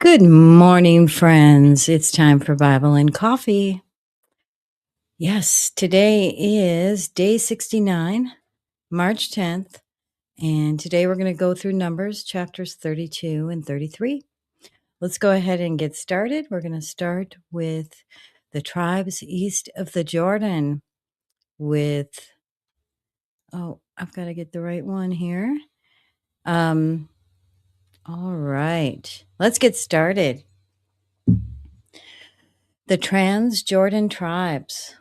Good morning, friends. It's time for Bible and Coffee. Yes, today is day 69, March 10th, and today we're going to go through Numbers chapters 32 and 33. Let's go ahead and get started. We're going to start with the tribes east of the Jordan I've got to get the right one here. All right, let's get started. The Trans-Jordan tribes.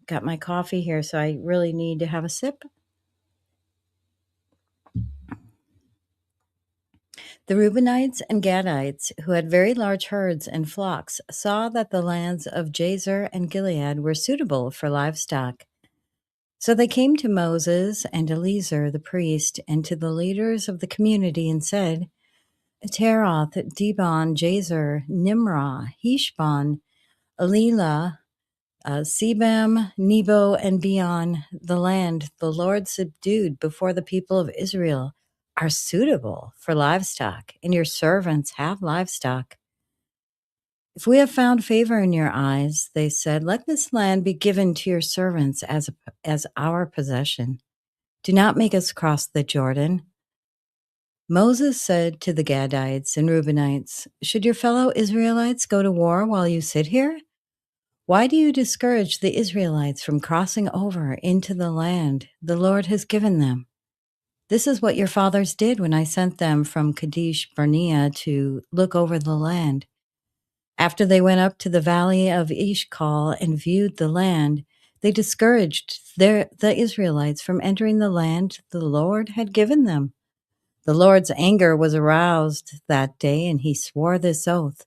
Got my coffee here, so I really need to have a sip. The Reubenites and Gadites, who had very large herds and flocks, saw that the lands of Jazer and Gilead were suitable for livestock. So they came to Moses and Eleazar the priest and to the leaders of the community and said, Teroth, Dibon, Jazer, Nimrah, Heshbon, Elilah, Sebam, Nebo, and beyond the land the Lord subdued before the people of Israel are suitable for livestock, and your servants have livestock. If we have found favor in your eyes, they said, let this land be given to your servants as our possession. Do not make us cross the Jordan. Moses said to the Gadites and Reubenites, should your fellow Israelites go to war while you sit here? Why do you discourage the Israelites from crossing over into the land the Lord has given them? This is what your fathers did when I sent them from Kadesh Barnea to look over the land. After they went up to the valley of Eshcol and viewed the land, they discouraged the Israelites from entering the land the Lord had given them. The Lord's anger was aroused that day, and he swore this oath.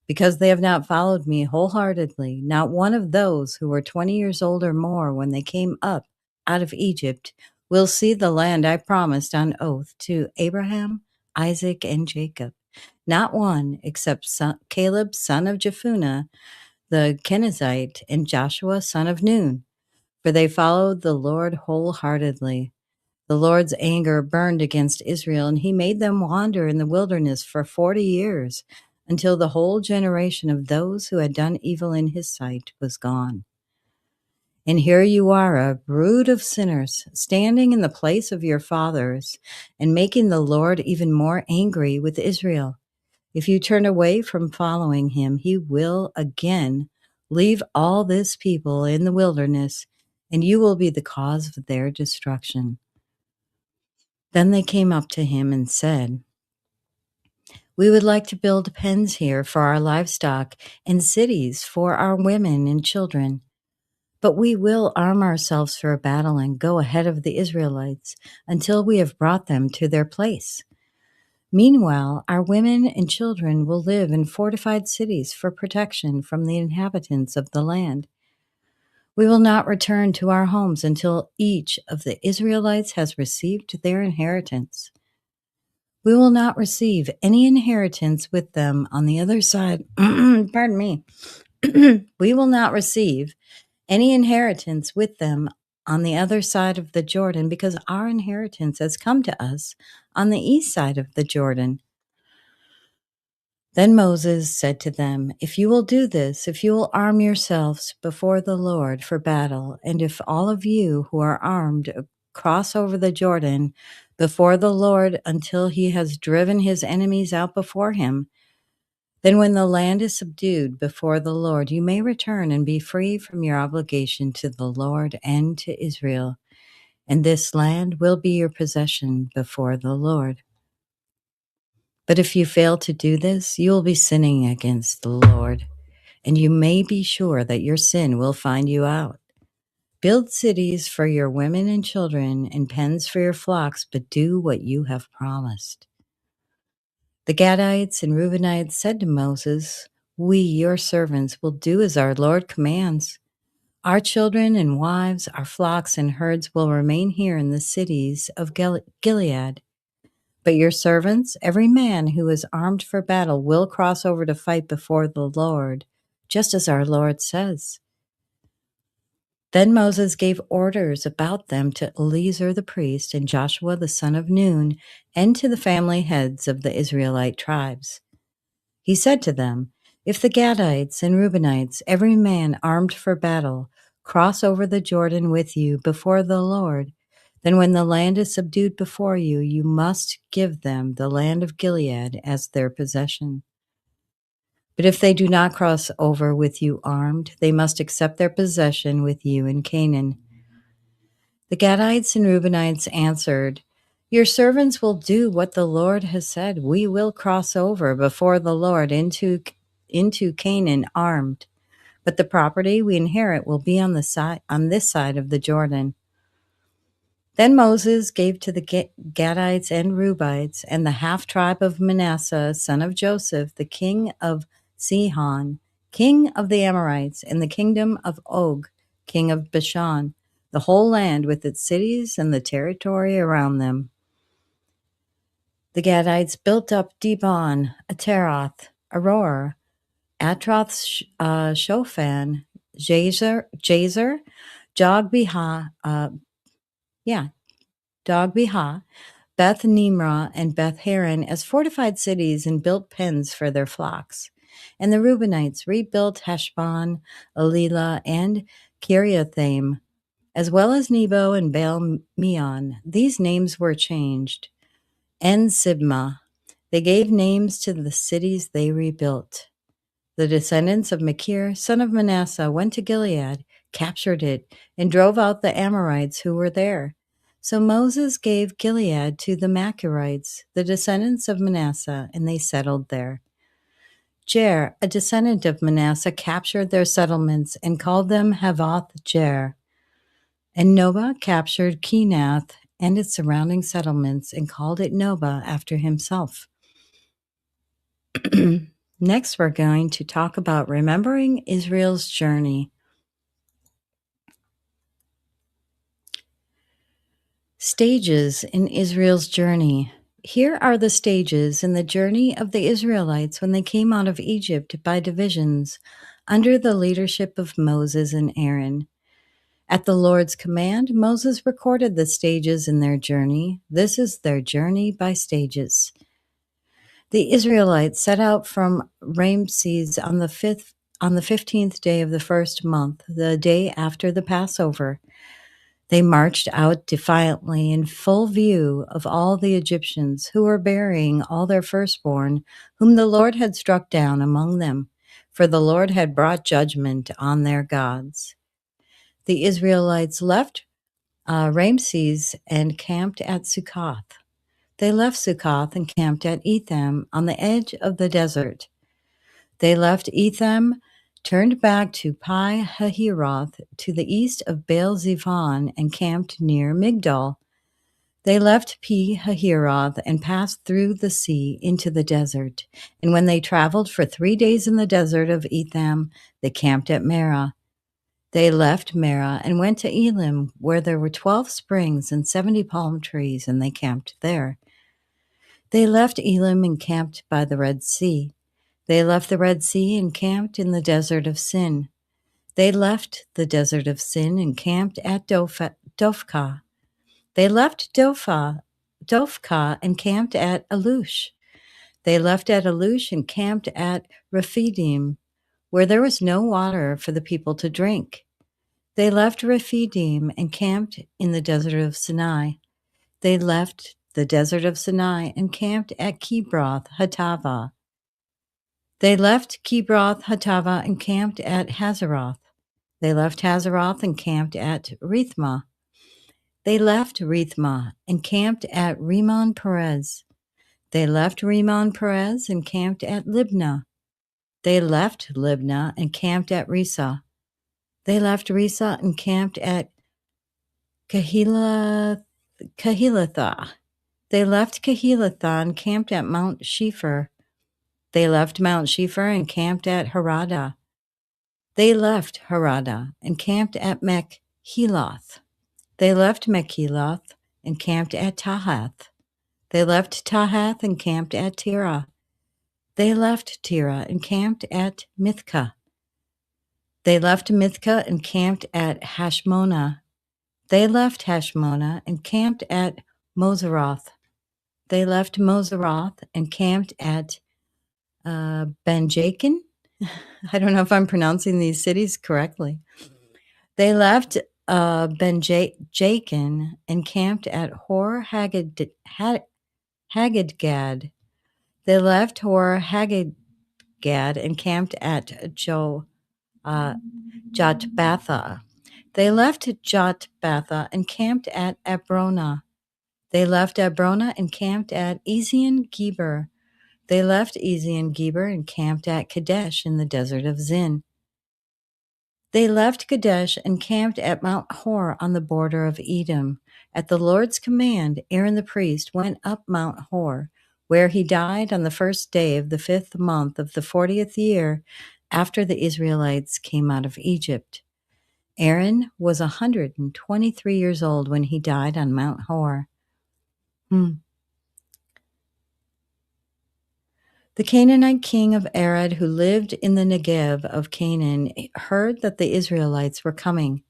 Because they have not followed me wholeheartedly, not one of those who were 20 years old or more when they came up out of Egypt will see the land I promised on oath to Abraham, Isaac, and Jacob. Not one except Caleb, son of Jephunneh, the Kenizzite, and Joshua, son of Nun, for they followed the Lord wholeheartedly. The Lord's anger burned against Israel, and he made them wander in the wilderness for 40 years, until the whole generation of those who had done evil in his sight was gone. And here you are, a brood of sinners, standing in the place of your fathers, and making the Lord even more angry with Israel. If you turn away from following him, he will again leave all this people in the wilderness, and you will be the cause of their destruction. Then they came up to him and said, we would like to build pens here for our livestock and cities for our women and children. But we will arm ourselves for a battle and go ahead of the Israelites until we have brought them to their place. Meanwhile, our women and children will live in fortified cities for protection from the inhabitants of the land. We will not return to our homes until each of the Israelites has received their inheritance. We will not receive any inheritance with them on the other side. Pardon me. We will not receive any inheritance with them on the other side of the Jordan, because our inheritance has come to us on the east side of the Jordan. Then Moses said to them, if you will do this, if you will arm yourselves before the Lord for battle, and if all of you who are armed cross over the Jordan before the Lord until he has driven his enemies out before him, then when the land is subdued before the Lord, you may return and be free from your obligation to the Lord and to Israel, and this land will be your possession before the Lord. But if you fail to do this, you will be sinning against the Lord, and you may be sure that your sin will find you out. Build cities for your women and children and pens for your flocks, but do what you have promised. The Gadites and Reubenites said to Moses, we, your servants, will do as our Lord commands. Our children and wives, our flocks and herds will remain here in the cities of Gilead. But your servants, every man who is armed for battle, will cross over to fight before the Lord, just as our Lord says. Then Moses gave orders about them to Eleazar the priest and Joshua the son of Nun, and to the family heads of the Israelite tribes. He said to them, "If the Gadites and Reubenites, every man armed for battle, cross over the Jordan with you before the Lord, then when the land is subdued before you, you must give them the land of Gilead as their possession. But if they do not cross over with you armed, they must accept their possession with you in Canaan." The Gadites and Reubenites answered, "Your servants will do what the Lord has said. We will cross over before the Lord into Canaan armed, but the property we inherit will be on this side of the Jordan." Then Moses gave to the Gadites and Reubenites and the half tribe of Manasseh, son of Joseph, the king of Sihon, king of the Amorites, and the kingdom of Og, king of Bashan, the whole land with its cities and the territory around them. The Gadites built up Dibon, Ataroth, Aroer, Atroth Shofan, Jazer, Jogbehah, Jogbehah, Beth Nimrah, and Beth Haran as fortified cities and built pens for their flocks. And the Reubenites rebuilt Heshbon, Elilah, and Kiriathaim, as well as Nebo and Baal Meon. These names were changed. And Sibmah. They gave names to the cities they rebuilt. The descendants of Machir, son of Manasseh, went to Gilead, captured it, and drove out the Amorites who were there. So Moses gave Gilead to the Machirites, the descendants of Manasseh, and they settled there. Jair, a descendant of Manasseh, captured their settlements and called them Havoth Jair. And Noba captured Kenath and its surrounding settlements and called it Noba after himself. Next, we're going to talk about remembering Israel's journey. Stages in Israel's journey. Here are the stages in the journey of the Israelites when they came out of Egypt by divisions under the leadership of Moses and Aaron. At the Lord's command, Moses recorded the stages in their journey. This is their journey by stages. The Israelites set out from Ramses on the 15th day of the first month, the day after the Passover. They marched out defiantly in full view of all the Egyptians who were burying all their firstborn, whom the Lord had struck down among them, for the Lord had brought judgment on their gods. The Israelites left Ramses and camped at Sukkoth. They left Sukkoth and camped at Etham on the edge of the desert. They left Etham, turned back to Pi Hahiroth to the east of Baal Zevon and camped near Migdol. They left Pi Hahiroth and passed through the sea into the desert. And when they traveled for 3 days in the desert of Etham, they camped at Marah. They left Marah and went to Elim, where there were 12 springs and 70 palm trees, and they camped there. They left Elim and camped by the Red Sea. They left the Red Sea and camped in the desert of Sin. They left the desert of Sin and camped at Dophkah. They left Dophkah and camped at Alush. They left at Alush and camped at Rephidim, where there was no water for the people to drink. They left Rephidim and camped in the desert of Sinai. They left the desert of Sinai and camped at Kibroth Hattava. They left Kibroth Hattava and camped at Hazeroth. They left Hazeroth and camped at Rithmah. They left Rithmah and camped at Rimmon Perez. They left Rimmon Perez and camped at Libnah. They left Libnah and camped at Risa. They left Risa and camped at Kehilathah. They left Kehilathah and camped at Mount Shefer. They left Mount Shefer and camped at Harada. They left Harada and camped at Mekheloth. They left Mekheloth and camped at Tahath. They left Tahath and camped at Terah. They left Terah and camped at Mithkah. They left Mithkah and camped at Hashmonah. They left Hashmonah and camped at Moseroth. They left Moseroth and camped at Ben-Jakin. I don't know if I'm pronouncing these cities correctly. They left Ben-Jakin and camped at Haggidgad. They left Haggidgad and camped at Jotbatha. They left Jotbatha and camped at Abrona. They left Abrona and camped at Ezion Geber. They left Ezion Geber and camped at Kadesh in the desert of Zin. They left Kadesh and camped at Mount Hor on the border of Edom. At the Lord's command, Aaron the priest went up Mount Hor, where he died on the first day of the 5th month of the 40th year after the Israelites came out of Egypt. Aaron was 123 years old when he died on Mount Hor. The Canaanite king of Arad, who lived in the Negev of Canaan, heard that the Israelites were coming.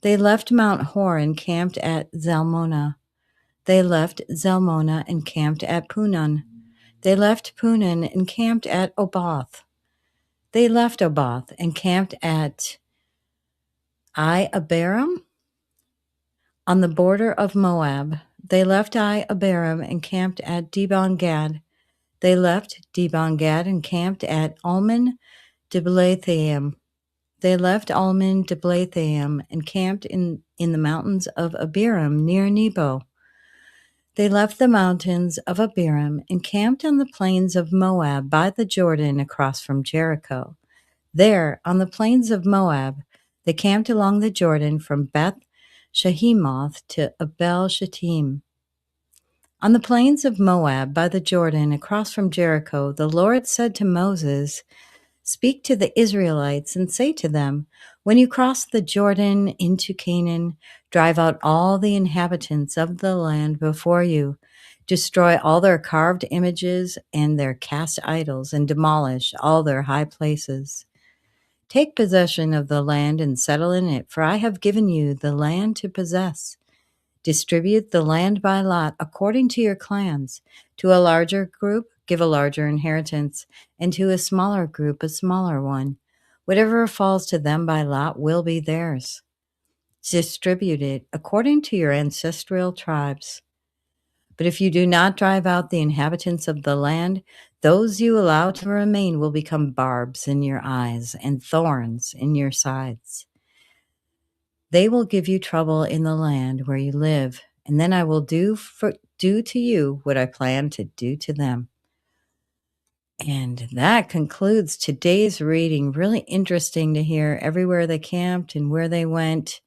They left Mount Hor and camped at Zalmonah. They left Zalmonah and camped at Punon. They left Punon and camped at Oboth. They left Oboth and camped at Abarim on the border of Moab. They left Abarim and camped at Dibon-Gad. They left Dibon-Gad and camped at Almon Diblathaim. They left Almon Diblathaim and camped in the mountains of Abiram near Nebo. They left the mountains of Abiram and camped on the plains of Moab by the Jordan across from Jericho. There, on the plains of Moab, they camped along the Jordan from Beth Shahimoth to Abel Shittim. On the plains of Moab by the Jordan across from Jericho, the Lord said to Moses, "Speak to the Israelites and say to them, when you cross the Jordan into Canaan, drive out all the inhabitants of the land before you, destroy all their carved images and their cast idols, and demolish all their high places. Take possession of the land and settle in it, for I have given you the land to possess. Distribute the land by lot according to your clans. To a larger group, give a larger inheritance, and to a smaller group, a smaller one. Whatever falls to them by lot will be theirs. Distribute it according to your ancestral tribes. But if you do not drive out the inhabitants of the land, those you allow to remain will become barbs in your eyes and thorns in your sides. They will give you trouble in the land where you live, and then I will do to you what I plan to do to them." And that concludes today's reading. Really interesting to hear everywhere they camped and where they went.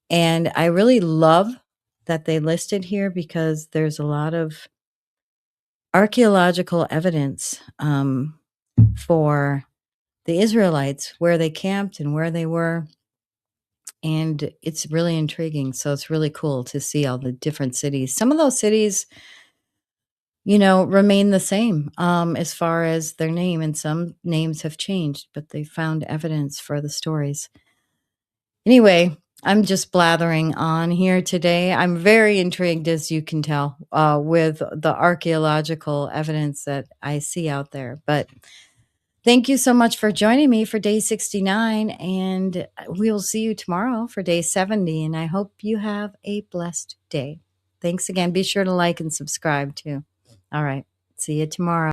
And I really love that they listed here because there's a lot of archaeological evidence for the Israelites, where they camped and where they were. And it's really intriguing. So it's really cool to see all the different cities. Some of those cities, remain the same as far as their name, and some names have changed, but they found evidence for the stories. Anyway, I'm just blathering on here today. I'm very intrigued, as you can tell, with the archaeological evidence that I see out there. But thank you so much for joining me for day 69, and we'll see you tomorrow for day 70, and I hope you have a blessed day. Thanks again. Be sure to like and subscribe too. All right. See you tomorrow.